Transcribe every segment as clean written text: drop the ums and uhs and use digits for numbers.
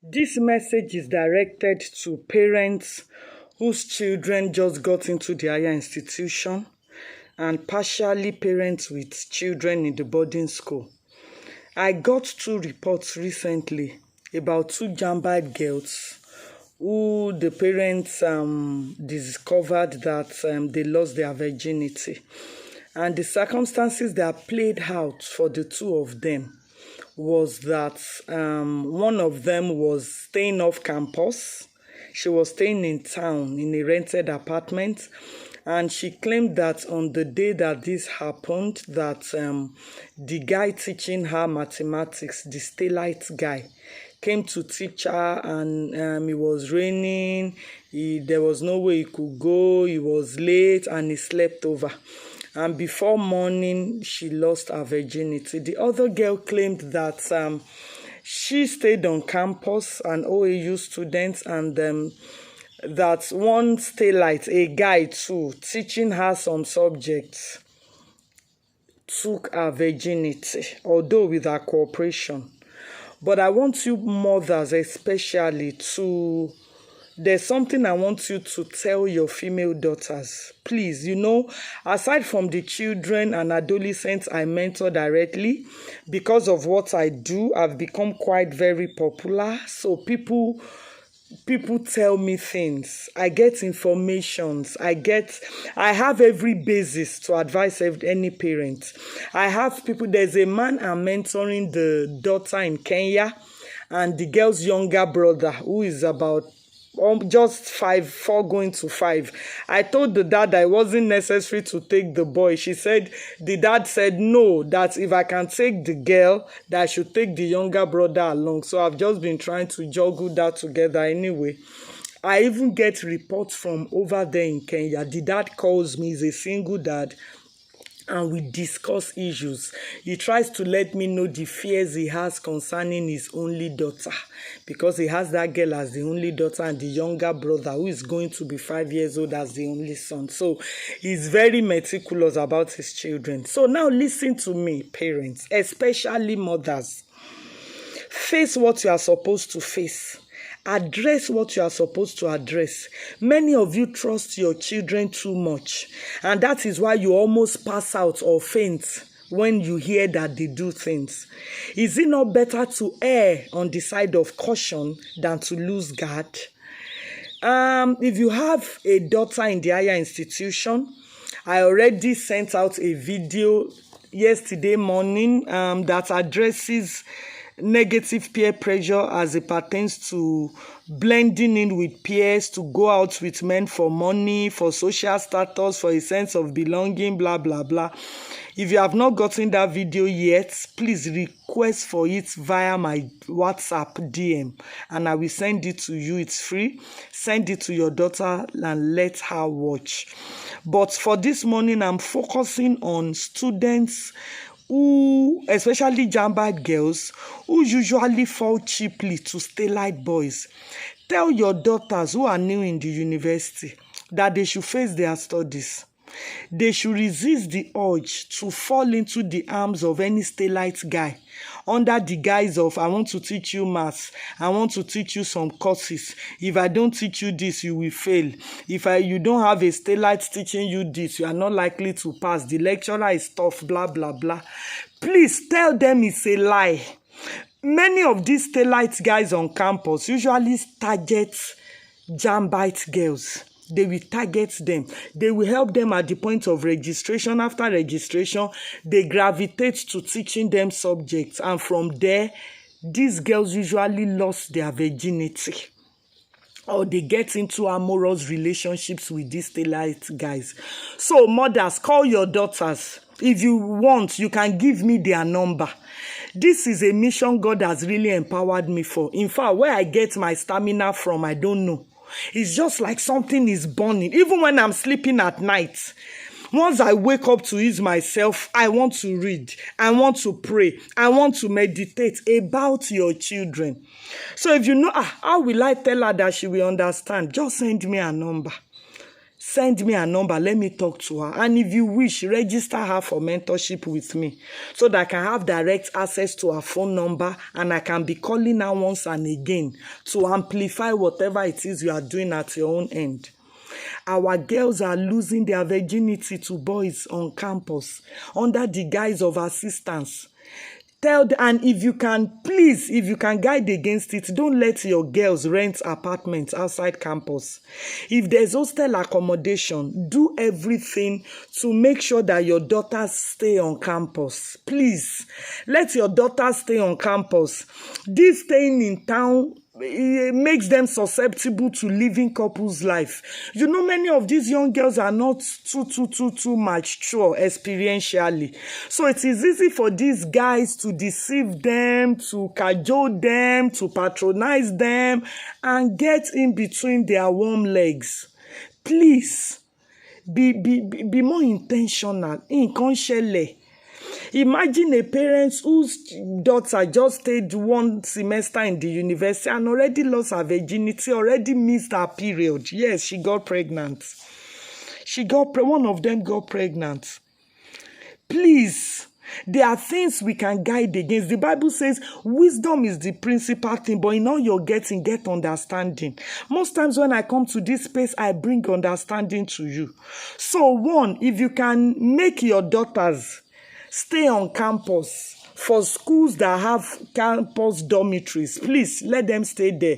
This message is directed to parents whose children just got into the higher institution and partially parents with children in the boarding school. I got 2 reports recently about 2 Jambite girls who the parents discovered that they lost their virginity. And the circumstances that played out for the 2 of them was that one of them was staying off campus. She was staying in town in a rented apartment, and she claimed that on the day that this happened, that the guy teaching her mathematics, the Stellite guy, came to teach her, and it was raining. There was no way he could go. He was late, and he slept over. And before morning, she lost her virginity. The other girl claimed that she stayed on campus, an OAU student, and that one Stellite, a guy too, teaching her some subjects, took her virginity, although with her cooperation. But I want you mothers especially to... There's something I want you to tell your female daughters. Please, aside from the children and adolescents I mentor directly, because of what I do, I've become quite very popular. So people tell me things. I get informations. I have every basis to advise any parent. I have people. There's a man I'm mentoring, the daughter in Kenya, and the girl's younger brother, who is about just 4 going to 5. I told the dad that it wasn't necessary to take the boy. The dad said no, that if I can take the girl, that I should take the younger brother along. So I've just been trying to juggle that together anyway. I even get reports from over there in Kenya. The dad calls me, he's a single dad, and we discuss issues. He tries to let me know the fears he has concerning his only daughter, because he has that girl as the only daughter and the younger brother who is going to be 5 years old as the only son. So he's very meticulous about his children. So now listen to me, parents, especially mothers. Face what you are supposed to face. Address what you are supposed to address. Many of you trust your children too much, and that is why you almost pass out or faint when you hear that they do things. Is it not better to err on the side of caution than to lose guard? If you have a daughter in the higher institution, I already sent out a video yesterday morning that addresses negative peer pressure as it pertains to blending in with peers, to go out with men for money, for social status, for a sense of belonging, blah, blah, blah. If you have not gotten that video yet, please request for it via my WhatsApp DM, and I will send it to you. It's free. Send it to your daughter and let her watch. But for this morning, I'm focusing on students who, especially Jambite girls, who usually fall cheaply to Stellite boys. Tell your daughters who are new in the university that they should face their studies. They should resist the urge to fall into the arms of any Stellite guy under the guise of, I want to teach you maths, I want to teach you some courses. If I don't teach you this, you will fail. If you don't have a Stellite teaching you this, you are not likely to pass. The lecturer is tough, blah, blah, blah. Please tell them it's a lie. Many of these Stellite guys on campus usually target Jambite girls. They will target them. They will help them at the point of registration. After registration, they gravitate to teaching them subjects. And from there, these girls usually lost their virginity, or they get into amorous relationships with these Stellite guys. So mothers, call your daughters. If you want, you can give me their number. This is a mission God has really empowered me for. In fact, where I get my stamina from, I don't know. It's just like something is burning. Even when I'm sleeping at night, once I wake up to ease myself, I want to read, I want to pray, I want to meditate about your children. So if you know, how will I tell her that she will understand? Just send me a number. send me a number. Let me talk to her. And if you wish, register her for mentorship with me so that I can have direct access to her phone number and I can be calling her once and again to amplify whatever it is you are doing at your own end. Our girls are losing their virginity to boys on campus under the guise of assistance. And if you can, please, if you can guide against it, don't let your girls rent apartments outside campus. If there's hostel accommodation, do everything to make sure that your daughters stay on campus. Please, let your daughters stay on campus. This staying in town, it makes them susceptible to living couples' life. You know, many of these young girls are not too mature experientially. So it is easy for these guys to deceive them, to cajole them, to patronize them, and get in between their warm legs. Please, be more intentional. Imagine a parent whose daughter just stayed one semester in the university and already lost her virginity, already missed her period. Yes, she got pregnant. One of them got pregnant. Please, there are things we can guide against. The Bible says wisdom is the principal thing, but in all you're getting, get understanding. Most times when I come to this space, I bring understanding to you. So one, if you can make your daughters stay on campus for schools that have campus dormitories, please let them stay there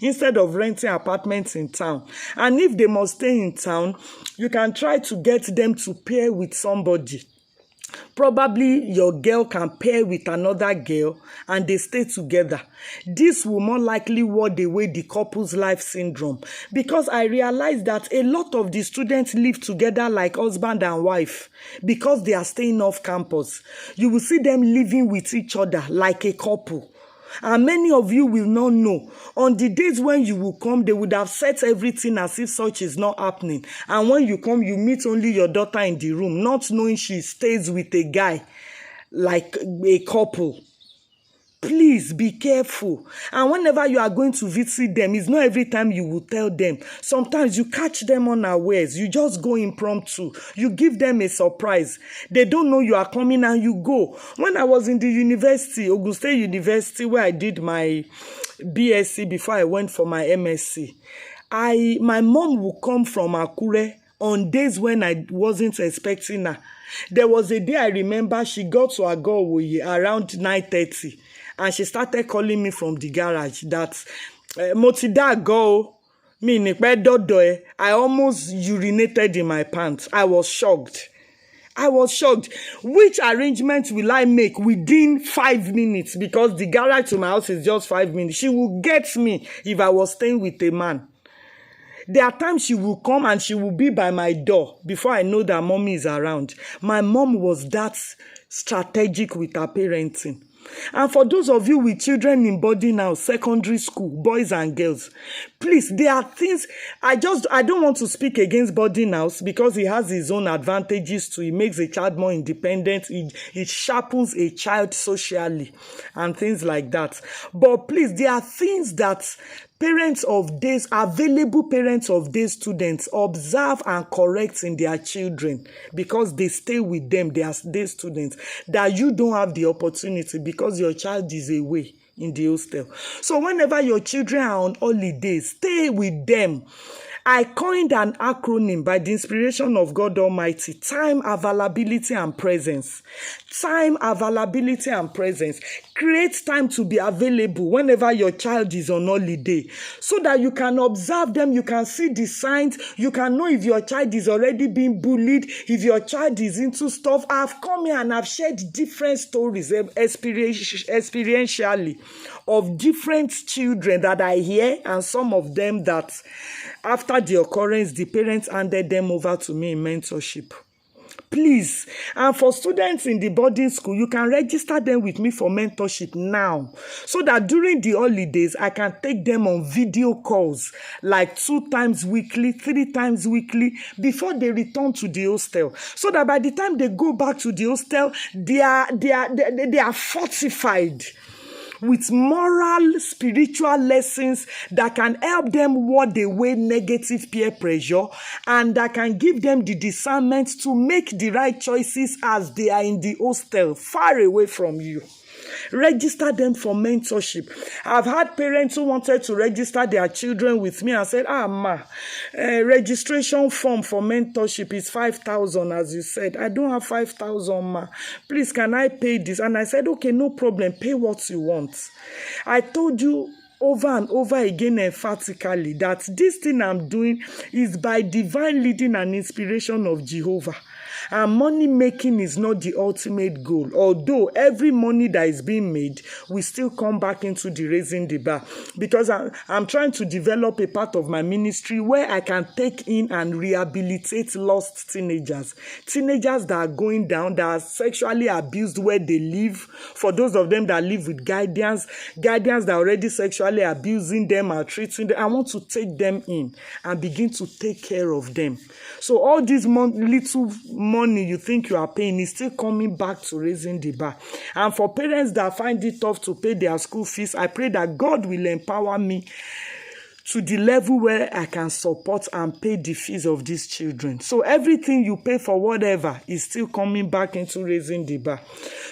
instead of renting apartments in town. And if they must stay in town, you can try to get them to pair with somebody. Probably your girl can pair with another girl and they stay together. This will more likely ward away the couple's life syndrome, because I realize that a lot of the students live together like husband and wife because they are staying off campus. You will see them living with each other like a couple. And many of you will not know. On the days when you will come, they would have set everything as if such is not happening. And when you come, you meet only your daughter in the room, not knowing she stays with a guy like a couple. Please be careful. And whenever you are going to visit them, it's not every time you will tell them. Sometimes you catch them unawares. You just go impromptu. You give them a surprise. They don't know you are coming and you go. When I was in the university, Ogun State University, where I did my BSc before I went for my MSc, my mom would come from Akure on days when I wasn't expecting her. There was a day I remember she got to Agowoye around 9:30. And she started calling me from the garage that Motida go me dodoe. I almost urinated in my pants. I was shocked. Which arrangement will I make within 5 minutes? Because the garage to my house is just 5 minutes. She will get me if I was staying with a man. There are times she will come and she will be by my door before I know that mommy is around. My mom was that strategic with her parenting. And for those of you with children in boarding house, secondary school, boys and girls, please, there are things, I don't want to speak against boarding house because it has its own advantages too. It makes a child more independent. It sharpens a child socially and things like that. But please, there are things that available parents of day students observe and correct in their children because they stay with them, they are day students, that you don't have the opportunity because your child is away in the hostel. So whenever your children are on holidays, stay with them. I coined an acronym by the inspiration of God Almighty: time, availability, and presence. Time, availability, and presence. Create time to be available whenever your child is on holiday so that you can observe them, you can see the signs, you can know if your child is already being bullied, if your child is into stuff. I've come here and I've shared different stories experientially of different children that I hear, and some of them that after the occurrence, the parents handed them over to me in mentorship. Please, and for students in the boarding school, you can register them with me for mentorship now so that during the holidays, I can take them on video calls like 2 times weekly, 3 times weekly before they return to the hostel. So that by the time they go back to the hostel, they are fortified with moral, spiritual lessons that can help them ward away negative peer pressure and that can give them the discernment to make the right choices as they are in the hostel, far away from you. Register them for mentorship. I've had parents who wanted to register their children with me and said, registration form for mentorship is 5,000, as you said. I don't have 5,000, ma. Please, can I pay this? And I said, okay, no problem. Pay what you want. I told you over and over again emphatically that this thing I'm doing is by divine leading and inspiration of Jehovah. And money making is not the ultimate goal. Although every money that is being made will still come back into the raising the bar. Because I'm trying to develop a part of my ministry where I can take in and rehabilitate lost teenagers. Teenagers that are going down, that are sexually abused where they live. For those of them that live with guardians that are already sexually abusing them or treating them, I want to take them in and begin to take care of them. So all these little money you think you are paying is still coming back to raising the bar. And for parents that find it tough to pay their school fees, I pray that God will empower me to the level where I can support and pay the fees of these children. So everything you pay for whatever is still coming back into raising the bar.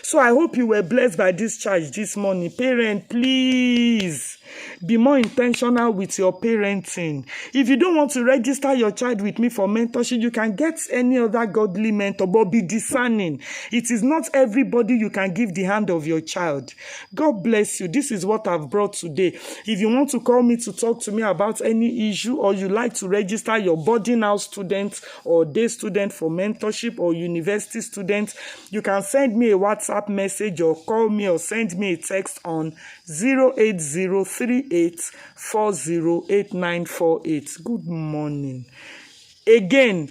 So I hope you were blessed by this charge this morning. Parent, please be more intentional with your parenting. If you don't want to register your child with me for mentorship, you can get any other godly mentor, but be discerning. It is not everybody you can give the hand of your child. God bless you. This is what I've brought today. If you want to call me to talk to me about any issue, or you like to register your boarding house student or day student for mentorship, or university student, you can send me a WhatsApp message or call me or send me a text on 08038408948. Good morning. Again,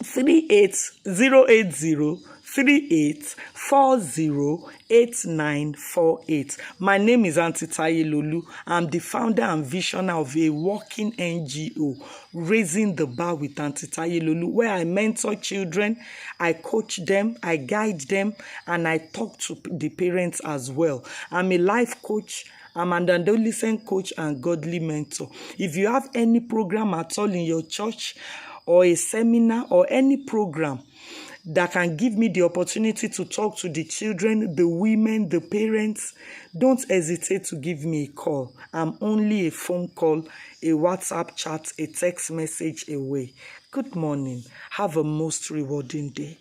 08038408948. My name is Auntie Taye Lolu. I'm the founder and visionary of a working NGO, Raising the Bar with Auntie Taye Lolu, where I mentor children, I coach them, I guide them, and I talk to the parents as well. I'm a life coach. I'm an adolescent coach and godly mentor. If you have any program at all in your church, or a seminar, or any program that can give me the opportunity to talk to the children, the women, the parents, don't hesitate to give me a call. I'm only a phone call, a WhatsApp chat, a text message away. Good morning. Have a most rewarding day.